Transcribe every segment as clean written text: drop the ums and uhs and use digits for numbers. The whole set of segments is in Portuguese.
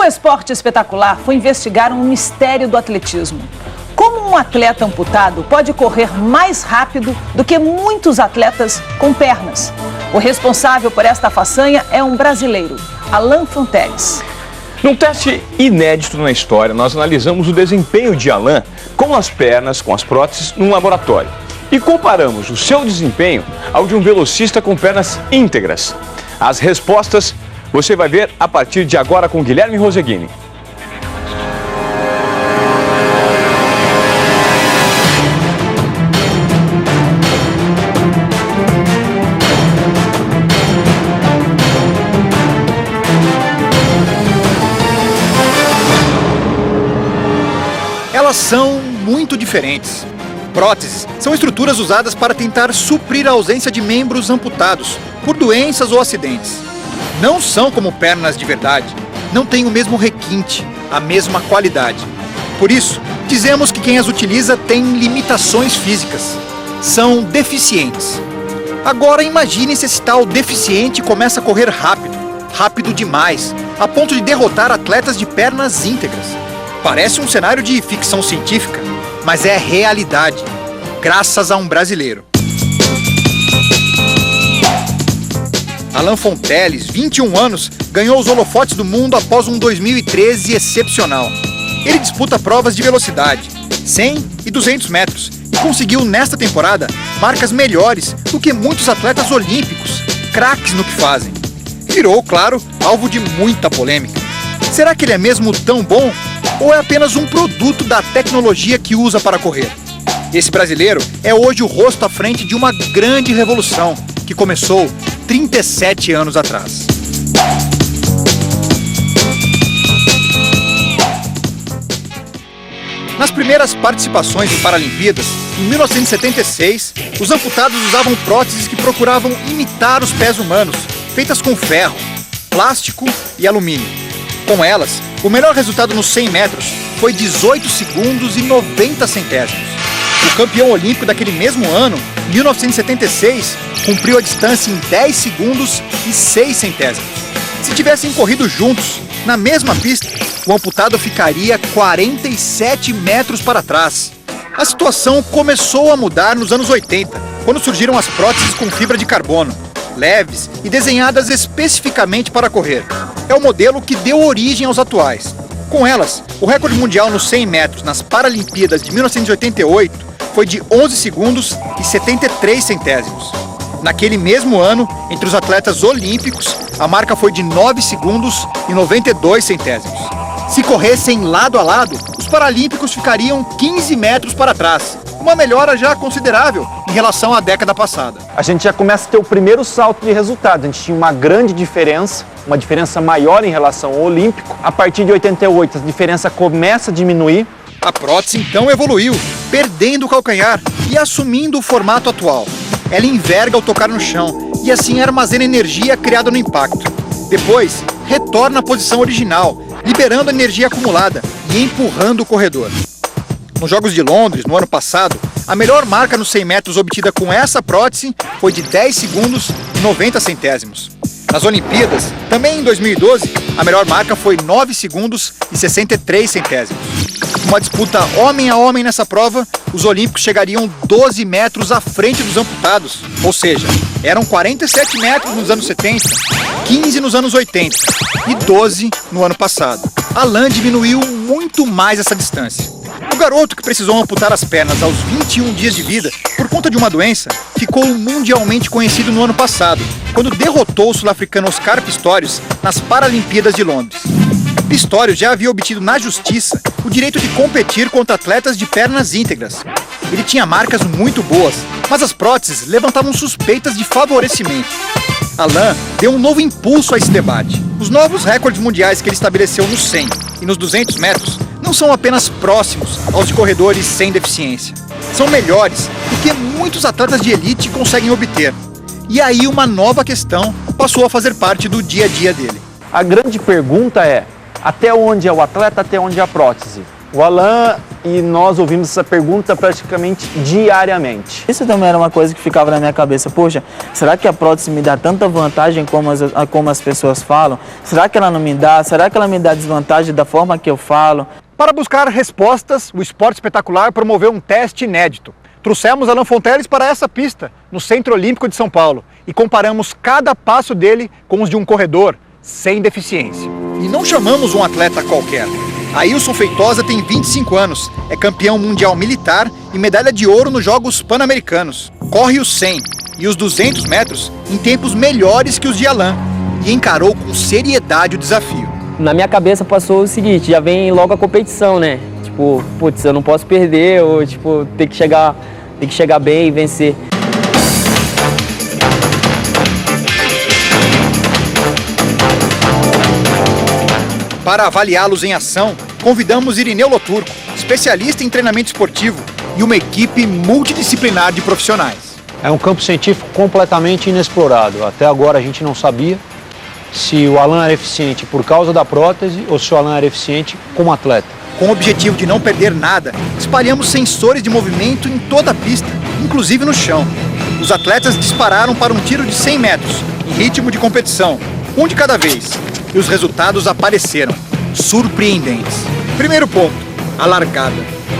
O Esporte Espetacular foi investigar um mistério do atletismo. Como um atleta amputado pode correr mais rápido do que muitos atletas com pernas? O responsável por esta façanha é um brasileiro, Alan Fonteles. Num teste inédito na história, nós analisamos o desempenho de Alan com as pernas, com as próteses, num laboratório. E comparamos o seu desempenho ao de um velocista com pernas íntegras. As respostas você vai ver a partir de agora com Guilherme Roseguini. Elas são muito diferentes. Próteses são estruturas usadas para tentar suprir a ausência de membros amputados por doenças ou acidentes. Não são como pernas de verdade, não têm o mesmo requinte, a mesma qualidade. Por isso, dizemos que quem as utiliza tem limitações físicas. São deficientes. Agora imagine se esse tal deficiente começa a correr rápido, rápido demais, a ponto de derrotar atletas de pernas íntegras. Parece um cenário de ficção científica, mas é realidade, graças a um brasileiro. Alan Fonteles, 21 anos, ganhou os holofotes do mundo após um 2013 excepcional. Ele disputa provas de velocidade, 100 e 200 metros, e conseguiu nesta temporada marcas melhores do que muitos atletas olímpicos, craques no que fazem. Virou, claro, alvo de muita polêmica. Será que ele é mesmo tão bom? Ou é apenas um produto da tecnologia que usa para correr? Esse brasileiro é hoje o rosto à frente de uma grande revolução que começou 37 anos atrás. Nas primeiras participações em Paralimpíadas, em 1976, os amputados usavam próteses que procuravam imitar os pés humanos, feitas com ferro, plástico e alumínio. Com elas, o melhor resultado nos 100 metros foi 18 segundos e 90 centésimos. O campeão olímpico daquele mesmo ano, 1976, cumpriu a distância em 10 segundos e 6 centésimos. Se tivessem corrido juntos, na mesma pista, o amputado ficaria 47 metros para trás. A situação começou a mudar nos anos 80, quando surgiram as próteses com fibra de carbono, leves e desenhadas especificamente para correr. É o modelo que deu origem aos atuais. Com elas, o recorde mundial nos 100 metros nas Paralimpíadas de 1988 foi de 11 segundos e 73 centésimos. Naquele mesmo ano, entre os atletas olímpicos, a marca foi de 9 segundos e 92 centésimos. Se corressem lado a lado, os paralímpicos ficariam 15 metros para trás, uma melhora já considerável em relação à década passada. A gente já começa a ter o primeiro salto de resultado. A gente tinha uma grande diferença, uma diferença maior em relação ao olímpico. A partir de 88, a diferença começa a diminuir. A prótese então evoluiu, perdendo o calcanhar e assumindo o formato atual. Ela enverga ao tocar no chão e assim armazena energia criada no impacto. Depois, retorna à posição original, liberando a energia acumulada e empurrando o corredor. Nos Jogos de Londres, no ano passado, a melhor marca nos 100 metros obtida com essa prótese foi de 10 segundos e 90 centésimos. Nas Olimpíadas, também em 2012, a melhor marca foi 9 segundos e 63 centésimos. Numa disputa homem a homem nessa prova, os olímpicos chegariam 12 metros à frente dos amputados. Ou seja, eram 47 metros nos anos 70, 15 nos anos 80 e 12 no ano passado. Alan diminuiu muito mais essa distância. O garoto que precisou amputar as pernas aos 21 dias de vida por conta de uma doença ficou mundialmente conhecido no ano passado, quando derrotou o sul-africano Oscar Pistorius nas Paralimpíadas de Londres. Pistorius já havia obtido na justiça o direito de competir contra atletas de pernas íntegras. Ele tinha marcas muito boas, mas as próteses levantavam suspeitas de favorecimento. Alan deu um novo impulso a esse debate. Os novos recordes mundiais que ele estabeleceu nos 100 e nos 200 metros não são apenas próximos aos de corredores sem deficiência. São melhores do que muitos atletas de elite conseguem obter. E aí uma nova questão passou a fazer parte do dia a dia dele. A grande pergunta é, até onde é o atleta, até onde é a prótese? O Alan e nós ouvimos essa pergunta praticamente diariamente. Isso também era uma coisa que ficava na minha cabeça. Poxa, será que a prótese me dá tanta vantagem como as pessoas falam? Será que ela não me dá? Será que ela me dá desvantagem da forma que eu falo? Para buscar respostas, o Esporte Espetacular promoveu um teste inédito. Trouxemos Alain Fonteles para essa pista, no Centro Olímpico de São Paulo, e comparamos cada passo dele com os de um corredor sem deficiência. E não chamamos um atleta qualquer. Ailson Feitosa tem 25 anos, é campeão mundial militar e medalha de ouro nos Jogos Pan-Americanos. Corre os 100 e os 200 metros em tempos melhores que os de Alain e encarou com seriedade o desafio. Na minha cabeça passou o seguinte, já vem logo a competição, né? Tipo, putz, eu não posso perder, ou tipo, tem que chegar bem e vencer. Para avaliá-los em ação, convidamos Irineu Loturco, especialista em treinamento esportivo e uma equipe multidisciplinar de profissionais. É um campo científico completamente inexplorado. Até agora a gente não sabia se o Alain era eficiente por causa da prótese ou se o Alain era eficiente como atleta. Com o objetivo de não perder nada, espalhamos sensores de movimento em toda a pista, inclusive no chão. Os atletas dispararam para um tiro de 100 metros, em ritmo de competição, um de cada vez. E os resultados apareceram, surpreendentes. Primeiro ponto, a largada.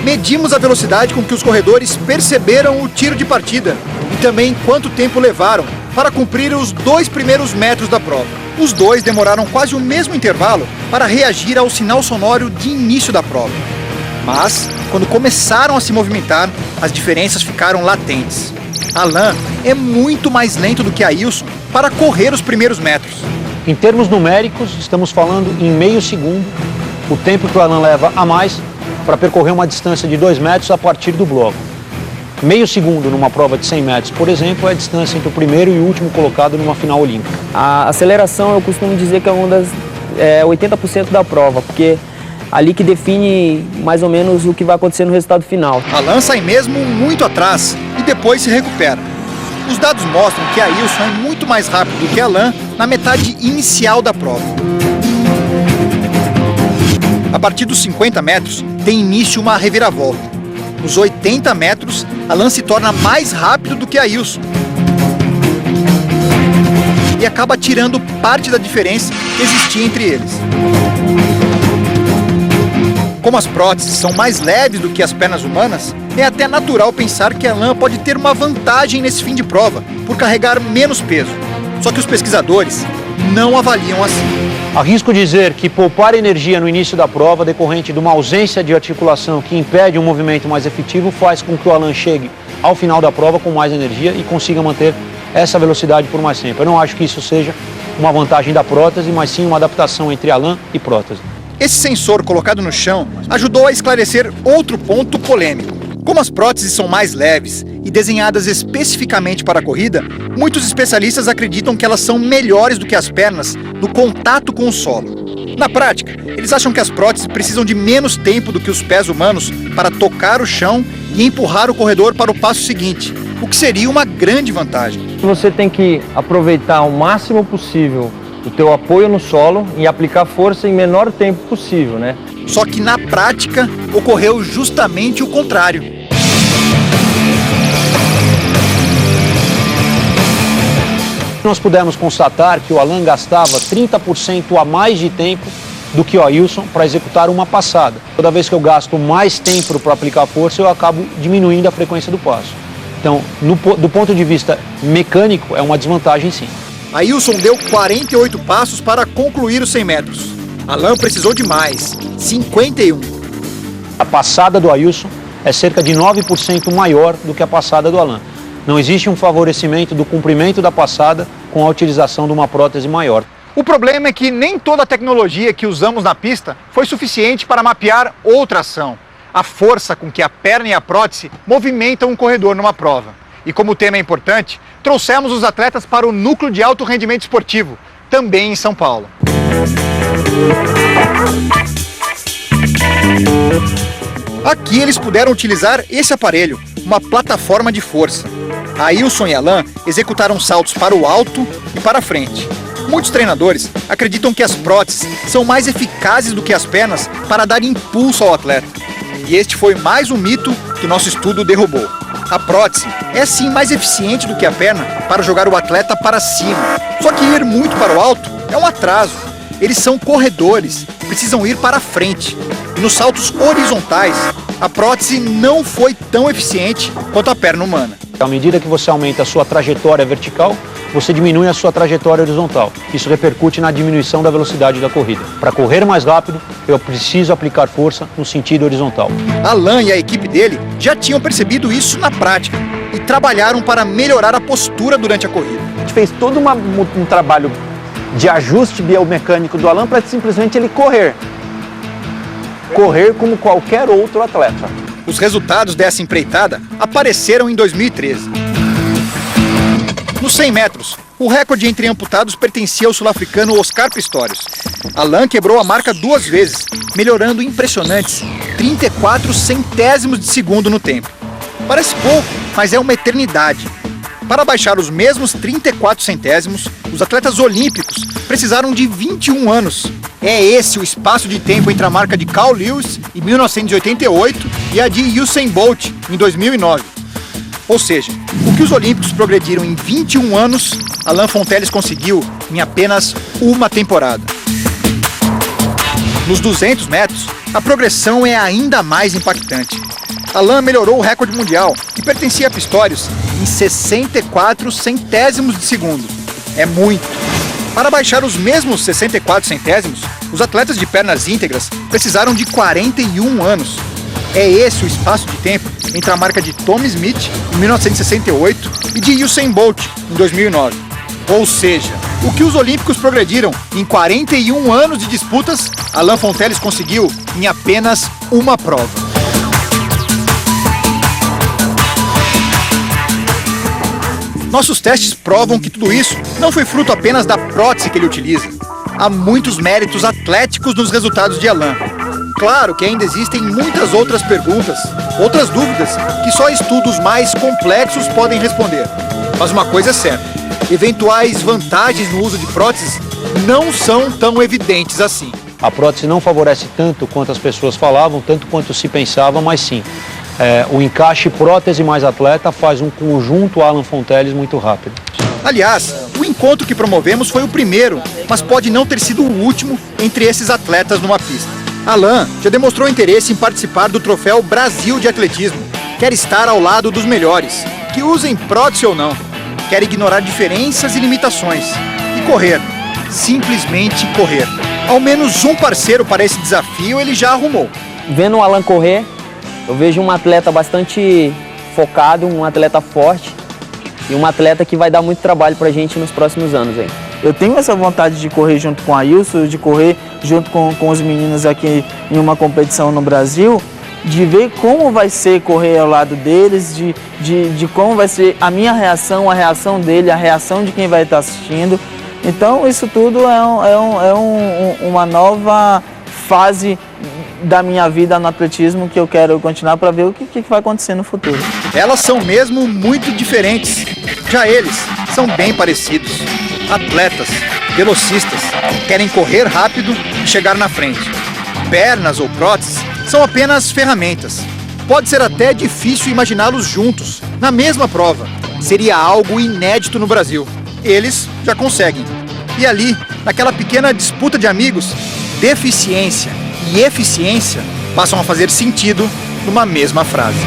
Medimos a velocidade com que os corredores perceberam o tiro de partida e também quanto tempo levaram para cumprir os 2 primeiros metros da prova. Os dois demoraram quase o mesmo intervalo para reagir ao sinal sonoro de início da prova. Mas, quando começaram a se movimentar, as diferenças ficaram latentes. Alain é muito mais lento do que Ailson para correr os primeiros metros. Em termos numéricos, estamos falando em meio segundo, o tempo que o Alain leva a mais para percorrer uma distância de 2 metros a partir do bloco. Meio segundo numa prova de 100 metros, por exemplo, é a distância entre o primeiro e o último colocado numa final olímpica. A aceleração eu costumo dizer que é 80% da prova, porque ali que define mais ou menos o que vai acontecer no resultado final. Alain sai mesmo muito atrás e depois se recupera. Os dados mostram que Ailson é muito mais rápido do que Alain na metade inicial da prova. A partir dos 50 metros, tem início uma reviravolta. Nos 80 metros, Alain se torna mais rápido do que Ailson e acaba tirando parte da diferença que existia entre eles. Como as próteses são mais leves do que as pernas humanas, é até natural pensar que Alain pode ter uma vantagem nesse fim de prova, por carregar menos peso. Só que os pesquisadores não avaliam assim. Arrisco dizer que poupar energia no início da prova, decorrente de uma ausência de articulação que impede um movimento mais efetivo, faz com que o Alain chegue ao final da prova com mais energia e consiga manter essa velocidade por mais tempo. Eu não acho que isso seja uma vantagem da prótese, mas sim uma adaptação entre Alain e prótese. Esse sensor colocado no chão ajudou a esclarecer outro ponto polêmico. Como as próteses são mais leves e desenhadas especificamente para a corrida, muitos especialistas acreditam que elas são melhores do que as pernas no contato com o solo. Na prática, eles acham que as próteses precisam de menos tempo do que os pés humanos para tocar o chão e empurrar o corredor para o passo seguinte, o que seria uma grande vantagem. Você tem que aproveitar o máximo possível o teu apoio no solo e aplicar força em menor tempo possível, né? Só que na prática ocorreu justamente o contrário. Nós pudemos constatar que o Alain gastava 30% a mais de tempo do que o Ailson para executar uma passada. Toda vez que eu gasto mais tempo para aplicar força, eu acabo diminuindo a frequência do passo. Então, do ponto de vista mecânico, é uma desvantagem sim. Ailson deu 48 passos para concluir os 100 metros. Alain precisou de mais, 51. A passada do Ailson é cerca de 9% maior do que a passada do Alain. Não existe um favorecimento do comprimento da passada com a utilização de uma prótese maior. O problema é que nem toda a tecnologia que usamos na pista foi suficiente para mapear outra ação. A força com que a perna e a prótese movimentam um corredor numa prova. E como o tema é importante, trouxemos os atletas para o Núcleo de Alto Rendimento Esportivo, também em São Paulo. Aqui eles puderam utilizar esse aparelho, uma plataforma de força. Ailson e Alain executaram saltos para o alto e para a frente. Muitos treinadores acreditam que as próteses são mais eficazes do que as pernas para dar impulso ao atleta. E este foi mais um mito que o nosso estudo derrubou. A prótese é sim mais eficiente do que a perna para jogar o atleta para cima. Só que ir muito para o alto é um atraso. Eles são corredores, precisam ir para frente. E nos saltos horizontais, a prótese não foi tão eficiente quanto a perna humana. À medida que você aumenta a sua trajetória vertical, você diminui a sua trajetória horizontal. Isso repercute na diminuição da velocidade da corrida. Para correr mais rápido, eu preciso aplicar força no sentido horizontal. Alain e a equipe dele já tinham percebido isso na prática e trabalharam para melhorar a postura durante a corrida. A gente fez todo um trabalho de ajuste biomecânico do Alain para simplesmente ele correr. Correr como qualquer outro atleta. Os resultados dessa empreitada apareceram em 2013. Nos 100 metros, o recorde entre amputados pertencia ao sul-africano Oscar Pistorius. Alain quebrou a marca 2 vezes, melhorando impressionantes 34 centésimos de segundo no tempo. Parece pouco, mas é uma eternidade. Para baixar os mesmos 34 centésimos, os atletas olímpicos precisaram de 21 anos. É esse o espaço de tempo entre a marca de Carl Lewis, em 1988, e a de Usain Bolt, em 2009. Ou seja, o que os olímpicos progrediram em 21 anos, Alain Fonteles conseguiu em apenas uma temporada. Nos 200 metros, a progressão é ainda mais impactante. Alain melhorou o recorde mundial, que pertencia a Pistorius, em 64 centésimos de segundo. É muito. Para baixar os mesmos 64 centésimos, os atletas de pernas íntegras precisaram de 41 anos. É esse o espaço de tempo entre a marca de Tom Smith, em 1968, e de Usain Bolt, em 2009. Ou seja, o que os olímpicos progrediram em 41 anos de disputas, Alain Fonteles conseguiu em apenas uma prova. Nossos testes provam que tudo isso não foi fruto apenas da prótese que ele utiliza. Há muitos méritos atléticos nos resultados de Alain. Claro que ainda existem muitas outras perguntas, outras dúvidas, que só estudos mais complexos podem responder. Mas uma coisa é certa, eventuais vantagens no uso de próteses não são tão evidentes assim. A prótese não favorece tanto quanto as pessoas falavam, tanto quanto se pensava, mas sim. O encaixe prótese mais atleta faz um conjunto Alain Fonteles muito rápido. Aliás, o encontro que promovemos foi o primeiro, mas pode não ter sido o último entre esses atletas numa pista. Alain já demonstrou interesse em participar do Troféu Brasil de Atletismo. Quer estar ao lado dos melhores, que usem prótese ou não. Quer ignorar diferenças e limitações. E correr. Simplesmente correr. Ao menos um parceiro para esse desafio ele já arrumou. Vendo o Alain correr, eu vejo um atleta bastante focado, um atleta forte e um atleta que vai dar muito trabalho pra gente nos próximos anos aí. Eu tenho essa vontade de correr junto com a Ailson, de correr junto com os meninos aqui em uma competição no Brasil, de ver como vai ser correr ao lado deles, de como vai ser a minha reação, a reação dele, a reação de quem vai estar assistindo. Então isso tudo uma nova fase da minha vida no atletismo que eu quero continuar para ver o que vai acontecer no futuro. Elas são mesmo muito diferentes. Já eles são bem parecidos. Atletas, velocistas, querem correr rápido e chegar na frente. Pernas ou próteses são apenas ferramentas. Pode ser até difícil imaginá-los juntos, na mesma prova. Seria algo inédito no Brasil. Eles já conseguem. E ali, naquela pequena disputa de amigos, deficiência e eficiência passam a fazer sentido numa mesma frase.